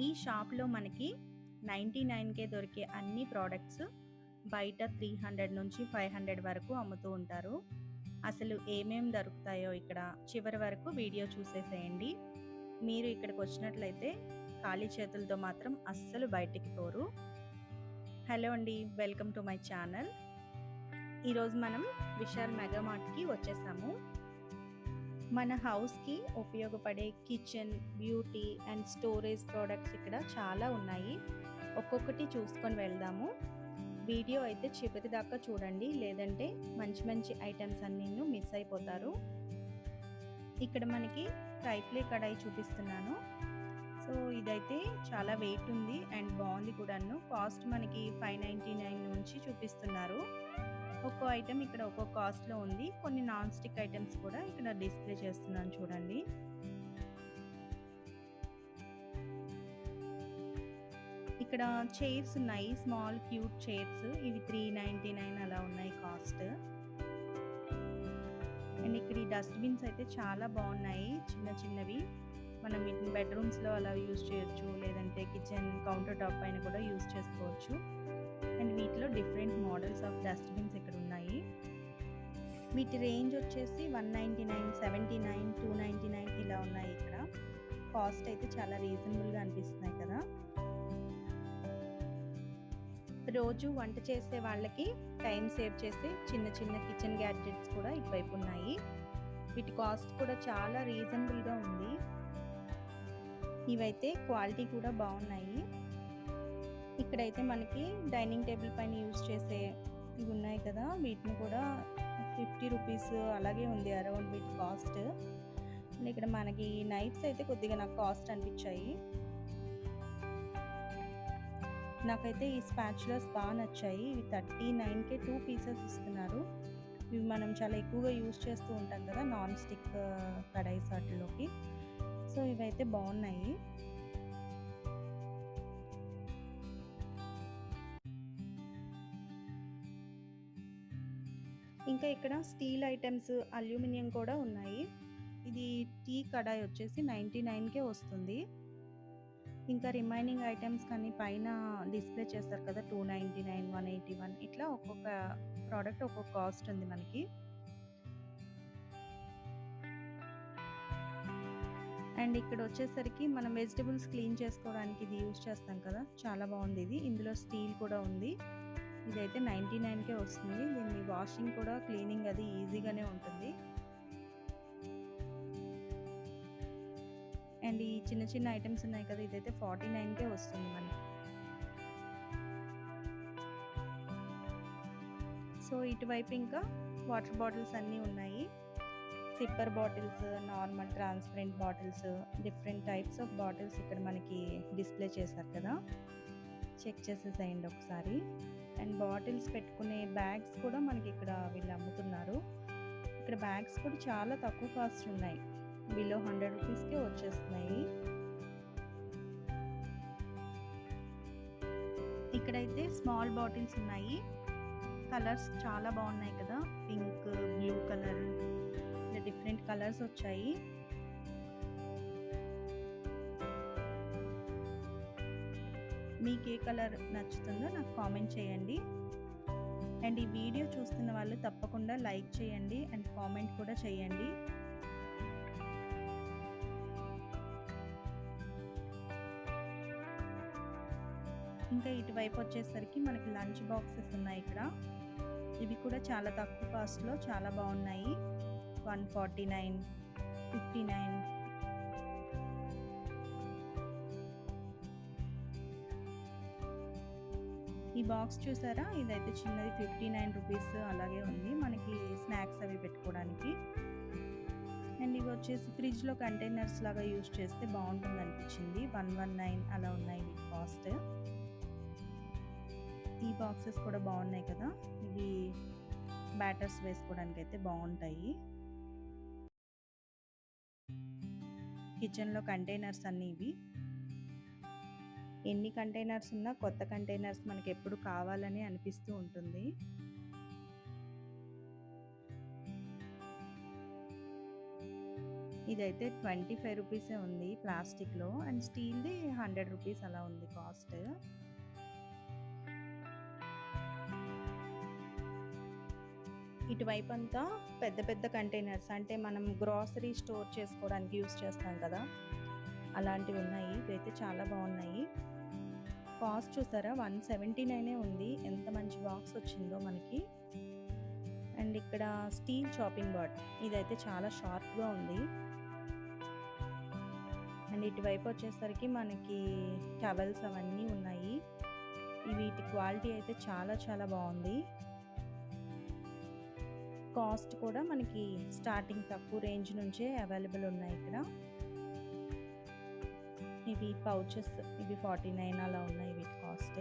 ఈ షాప్లో మనకి 99కే దొరికే అన్ని ప్రోడక్ట్స్ బయట 300 నుంచి 500 వరకు అమ్ముతూ ఉంటారు. అసలు ఏమేం దొరుకుతాయో ఇక్కడ చివరి వరకు వీడియో చూసేసేయండి. మీరు ఇక్కడికి వచ్చినట్లయితే ఖాళీ చేతులతో మాత్రం అస్సలు బయటికి పోరు. హలో అండి, వెల్కమ్ టు మై ఛానల్. ఈరోజు మనం విశాల్ మెగా మార్ట్కి వచ్చేసాము. మన హౌస్కి ఉపయోగపడే kitchen, beauty and storage products ఇక్కడ చాలా ఉన్నాయి. ఒక్కొక్కటి చూసుకొని వెళ్దాము. వీడియో అయితే చివరి దాకా చూడండి, లేదంటే మంచి మంచి ఐటమ్స్ అన్నీ మిస్ అయిపోతారు. ఇక్కడ మనకి ట్రైప్లే కడాయి చూపిస్తున్నాను. సో ఇదైతే చాలా వెయిట్ ఉంది అండ్ బాగుంది కూడాను. కాస్ట్ మనకి 599 నుంచి చూపిస్తున్నారు. ఒక్కో ఐటమ్ ఇక్కడ ఒక్కో కాస్ట్లో ఉంది. కొన్ని నాన్ స్టిక్ ఐటమ్స్ కూడా ఇక్కడ డిస్ప్లే చేస్తున్నాను చూడండి. ఇక్కడ చైర్స్ ఉన్నాయి, స్మాల్ క్యూట్ చైర్స్. ఇవి 399 అలా ఉన్నాయి కాస్ట్. అండ్ ఇక్కడ ఈ డస్ట్బిన్స్ అయితే చాలా బాగున్నాయి, చిన్న చిన్నవి. మనం వీటిని బెడ్రూమ్స్లో అలా యూజ్ చేయొచ్చు, లేదంటే కిచెన్ కౌంటర్ టాప్ పైన కూడా యూజ్ చేసుకోవచ్చు. అండ్ వీటిలో డిఫరెంట్ మోడల్స్ ఆఫ్ డస్ట్బిన్స్ ఇక్కడ ఉన్నాయి. వీటి రేంజ్ వచ్చేసి 199, 79, 299 ఇలా ఉన్నాయి. ఇక్కడ కాస్ట్ అయితే చాలా రీజనబుల్గా అనిపిస్తున్నాయి కదా. రోజు వంట చేసే వాళ్ళకి టైం సేవ్ చేసే చిన్న చిన్న కిచెన్ గ్యాడ్జెట్స్ కూడా ఇటువైపు ఉన్నాయి. వీటి కాస్ట్ కూడా చాలా రీజనబుల్గా ఉంది. ఇవైతే క్వాలిటీ కూడా బాగున్నాయి. ఇక్కడైతే మనకి డైనింగ్ టేబుల్ పైన యూజ్ చేసే ఇవి ఉన్నాయి కదా, వీటిని కూడా 50 రూపీస్ అలాగే ఉంది అరౌండ్ వీటి కాస్ట్. ఇక్కడ మనకి నైఫ్స్ అయితే కొద్దిగా నాకు కాస్ట్ అనిపించాయి. నాకైతే ఈ స్పాచులర్స్ బాగా నచ్చాయి. ఇవి 39కే 2 పీసెస్ ఇస్తున్నారు. ఇవి మనం చాలా ఎక్కువగా యూజ్ చేస్తూ ఉంటాం కదా నాన్ స్టిక్ కడాయిస్ వాటిలోకి. సో ఇవైతే బాగున్నాయి. ఇంకా ఇక్కడ స్టీల్ ఐటమ్స్, అల్యూమినియం కూడా ఉన్నాయి. ఇది టీ కడాయి వచ్చేసి 99కే వస్తుంది. ఇంకా రిమైనింగ్ ఐటమ్స్ కానీ పైన డిస్ప్లే చేస్తారు కదా 299, 181 ఇట్లా ఒక్కొక్క ప్రోడక్ట్ ఒక్కొక్క కాస్ట్ ఉంది మనకి. అండ్ ఇక్కడ వచ్చేసరికి మనం వెజిటబుల్స్ క్లీన్ చేసుకోవడానికి ఇది యూజ్ చేస్తాం కదా, చాలా బాగుంది ఇది. ఇందులో స్టీల్ కూడా ఉంది. ఇదైతే 99కే వస్తుంది. దీన్ని వాషింగ్ కూడా క్లీనింగ్ అది ఈజీగానే ఉంటుంది. అండ్ ఈ చిన్న చిన్న ఐటమ్స్ ఉన్నాయి కదా, ఇదైతే 49కే వస్తుంది మనకి. సో ఇటువైపు ఇంకా వాటర్ బాటిల్స్ అన్నీ ఉన్నాయి. Sipper bottles, normal transparent bottles, different types of bottles ఇక్కడ మనకి డిస్ప్లే చేశారు కదా, చెక్ చేసేసేయండి ఒకసారి. అండ్ బాటిల్స్ పెట్టుకునే బ్యాగ్స్ కూడా మనకి ఇక్కడ వీళ్ళు అమ్ముతున్నారు. ఇక్కడ బ్యాగ్స్ కూడా చాలా తక్కువ కాస్ట్ ఉన్నాయి, బిలో 100 రూపీస్కే వచ్చేస్తున్నాయి. ఇక్కడైతే స్మాల్ బాటిల్స్ ఉన్నాయి. కలర్స్ చాలా బాగున్నాయి కదా, pink, blue colour, different colours వచ్చాయి. మీకు ఏ కలర్ నచ్చుతుందో నాకు కామెంట్ చేయండి. అండ్ ఈ వీడియో చూస్తున్న వాళ్ళు తప్పకుండా లైక్ చేయండి అండ్ కామెంట్ కూడా చేయండి. ఇంకా ఇటువైపు వచ్చేసరికి మనకి లంచ్ బాక్సెస్ ఉన్నాయి ఇక్కడ. ఇవి కూడా చాలా తక్కువ కాస్ట్లో చాలా బాగున్నాయి. 149, 59. ఈ బాక్స్ చూసారా, ఇదైతే చిన్నది 59 రూపీస్ అలాగే ఉంది. మనకి స్నాక్స్ అవి పెట్టుకోవడానికి. అండ్ ఇవి వచ్చేసి ఫ్రిడ్జ్లో కంటైనర్స్ లాగా యూజ్ చేస్తే బాగుంటుంది అనిపించింది. 119 అలా ఉన్నాయి వీటి కాస్ట్. ఈ బాక్సెస్ కూడా బాగున్నాయి కదా, ఇవి బ్యాటర్స్ వేసుకోవడానికి అయితే బాగుంటాయి. కిచెన్లో కంటైనర్స్ అన్నీ ఇవి. ఎన్ని కంటైనర్స్ ఉన్నా కొత్త కంటైనర్స్ మనకి ఎప్పుడు కావాలని అనిపిస్తూ ఉంటుంది. ఇదైతే 25 రూపీసే ఉంది ప్లాస్టిక్‌లో. అండ్ స్టీల్‌ది 100 రూపీస్ అలా ఉంది కాస్ట్. ఇటువైపంతా పెద్ద పెద్ద కంటైనర్స్, అంటే మనం గ్రోసరీ స్టోర్ చేసుకోవడానికి యూజ్ చేస్తాం కదా, అలాంటివి ఉన్నాయి. ఇవైతే చాలా బాగున్నాయి. కాస్ట్ చూసారా 179 ఉంది. ఎంత మంచి బాక్స్ వచ్చిందో మనకి. అండ్ ఇక్కడ స్టీల్ చాపింగ్ బోర్డ్, ఇదైతే చాలా షార్ప్గా ఉంది. అండ్ ఇటువైపు వచ్చేసరికి మనకి టవల్స్ అవన్నీ ఉన్నాయి. వీటి క్వాలిటీ అయితే చాలా చాలా బాగుంది. కాస్ట్ కూడా మనకి స్టార్టింగ్ తక్కువ రేంజ్ నుంచే అవైలబుల్ ఉన్నాయి ఇక్కడ. ఇవి పౌచెస్, ఇవి 49 అలా ఉన్నాయి వీటి కాస్ట్.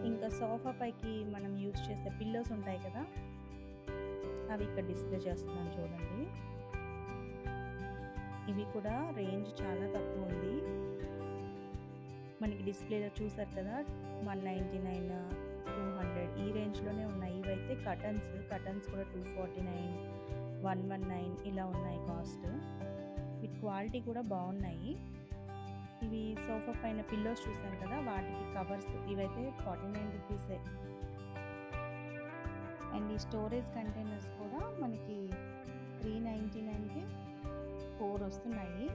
ఇంకా సోఫా పైకి మనం యూజ్ చేసే పిల్లోస్ ఉంటాయి కదా, అవి ఇక్కడ డిస్ప్లే చేస్తున్నాను చూడండి. ఇవి కూడా రేంజ్ చాలా తక్కువ ఉంది. మనకి డిస్ప్లేలో చూసారు కదా 199, 200 ఈ రేంజ్లోనే ఉన్నాయి. ఇవైతే కటన్స్ కూడా 249, 119 ఇలా ఉన్నాయి కాస్ట్. వీటి క్వాలిటీ కూడా బాగున్నాయి. ఇవి సోఫా పైన పిల్లోస్ చూసాను కదా, వాటికి కవర్స్, ఇవైతే 49 రూపీసే. అండ్ ఈ స్టోరేజ్ కంటైనర్స్ కూడా మనకి 399కి 4 వస్తున్నాయి.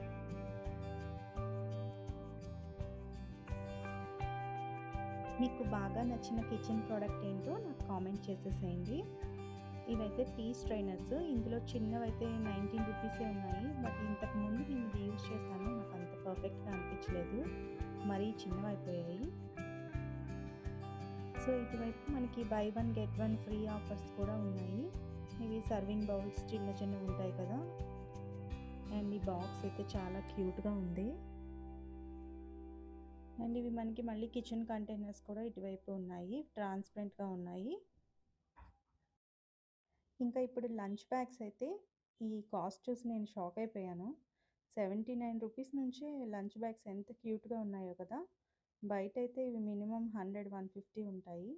మీకు బాగా నచ్చిన కిచెన్ ప్రోడక్ట్ ఏంటో నాకు కామెంట్ చేసేసేయండి. ఇవైతే టీ స్ట్రైనర్స్, ఇందులో చిన్నవైతే 19 రూపీసే ఉన్నాయి. బట్ ఇంతకుముందు నేను ఇది యూజ్ చేశాను, నాకు అంత పర్ఫెక్ట్గా అనిపించలేదు, మరీ చిన్నవైపోయాయి. సో ఇటువైపు మనకి బై 1 గెట్ 1 ఫ్రీ ఆఫర్స్ కూడా ఉన్నాయి. ఇవి సర్వింగ్ బౌల్స్ చిన్నవి ఉంటాయి కదా. అండ్ ఈ బాక్స్ అయితే చాలా క్యూట్గా ఉంది. అండ్ ఇవి మనకి మళ్ళీ కిచెన్ కంటైనర్స్ కూడా ఇటువైపు ఉన్నాయి, ట్రాన్స్పరెంట్గా ఉన్నాయి. ఇంకా ఇప్పుడు లంచ్ బ్యాగ్స్ అయితే ఈ కాస్ట్ చూసి నేను షాక్ అయిపోయాను. 79 రూపీస్ నుంచే లంచ్ బ్యాగ్స్ ఎంత క్యూట్గా ఉన్నాయో కదా. బయట అయితే ఇవి మినిమం 100, 150 ఉంటాయి.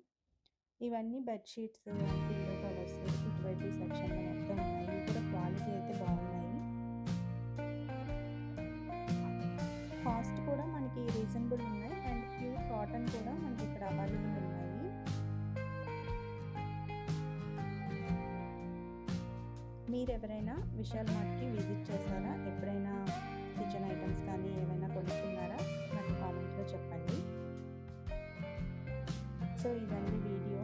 ఇవన్నీ బెడ్షీట్స్, పిల్లో కవర్స్ ఇటువైపు సెక్షన్లో మొత్తం ఉన్నాయి. ఇవి కూడా క్వాలిటీ అయితే బాగున్నాయి. కాస్ట్ కూడా మనకి రీజనబుల్ ఉన్నాయి. అండ్ ప్యూర్ కాటన్ కూడా మనకి ఇక్కడ అవైలబుల్ ఉన్నాయి. మీరు ఎవరైనా విశాల్ మార్ట్కి విజిట్ చేశారా? ఎప్పుడైనా కిచెన్ ఐటమ్స్ కానీ ఏమైనా కొనుక్కున్నారా? నాకు కామెంట్లో చెప్పండి. సో ఇదండి వీడియో.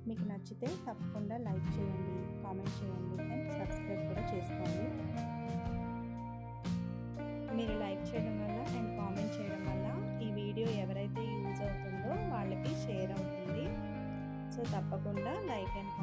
మీకు నచ్చితే తప్పకుండా లైక్ చేయండి, కామెంట్ చేయండి అండ్ సబ్స్క్రైబ్ కూడా చేసుకోండి. మీరు లైక్ చేయడం వల్ల అండ్ కామెంట్ చేయడం వల్ల ఈ వీడియో ఎవరైతే యూజ్ అవుతుందో వాళ్ళకి షేర్ అవుతుంది. సో తప్పకుండా లైక్ అండ్